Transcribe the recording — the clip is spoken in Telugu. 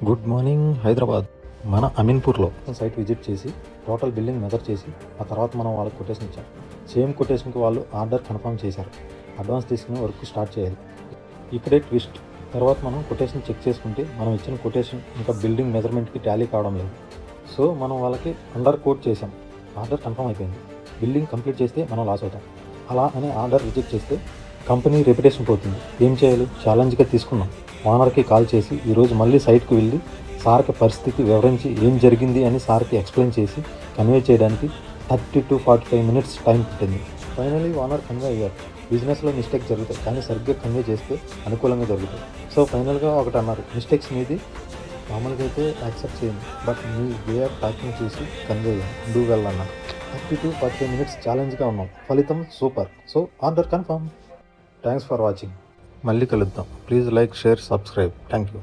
Good morning Hyderabad. మన అమీన్పూర్లో సైట్ విజిట్ చేసి టోటల్ బిల్డింగ్ మెజర్ చేసి ఆ తర్వాత మనం వాళ్ళకి కొటేషన్ ఇచ్చాం. సేమ్ కొటేషన్కి వాళ్ళు ఆర్డర్ కన్ఫర్మ్ చేశారు. అడ్వాన్స్ తీసుకుని వర్క్ స్టార్ట్ చేయాలి. ఇక్కడే ట్విస్ట్. తర్వాత మనం కొటేషన్ చెక్ చేసుకుంటే మనం ఇచ్చిన కొటేషన్ ఇంకా బిల్డింగ్ మెజర్మెంట్కి టాలీ కావడం లేదు. సో మనం వాళ్ళకి అండర్ కోట్ చేసాం. ఆర్డర్ కన్ఫర్మ్ అయిపోయింది. బిల్డింగ్ కంప్లీట్ చేస్తే మనం లాస్ అవుతాం. అలా అని ఆర్డర్ రిజెక్ట్ చేస్తే కంపెనీ రెప్యుటేషన్ పోతుంది. ఏం చేయాలి? ఛాలెంజ్గా తీసుకున్నాం. ఓనర్కి కాల్ చేసి ఈరోజు మళ్ళీ సైట్కి వెళ్ళి సార్కి పరిస్థితి వివరించి ఏం జరిగింది అని సార్కి ఎక్స్ప్లెయిన్ చేసి కన్వే చేయడానికి 30 to 45 minutes టైం పట్టింది. ఫైనలీ ఓనర్ కన్వే అయ్యారు. బిజినెస్లో మిస్టేక్ జరుగుతాయి, కానీ సరిగ్గా కన్వే చేస్తే అనుకూలంగా జరుగుతాయి. సో ఫైనల్గా ఒకటి అన్నారు, మిస్టేక్స్ మీది మామూలుగా అయితే యాక్సెప్ట్ చేయండి, but me way of talking చూసి కన్వే డూ వెల్ అన్నారు. 30 to 45 minutes ఛాలెంజ్గా ఉన్నాం. ఫలితం super. So order confirm. Thanks for watching. మళ్ళీ కలుద్దాం. Please like, share, subscribe. Thank you.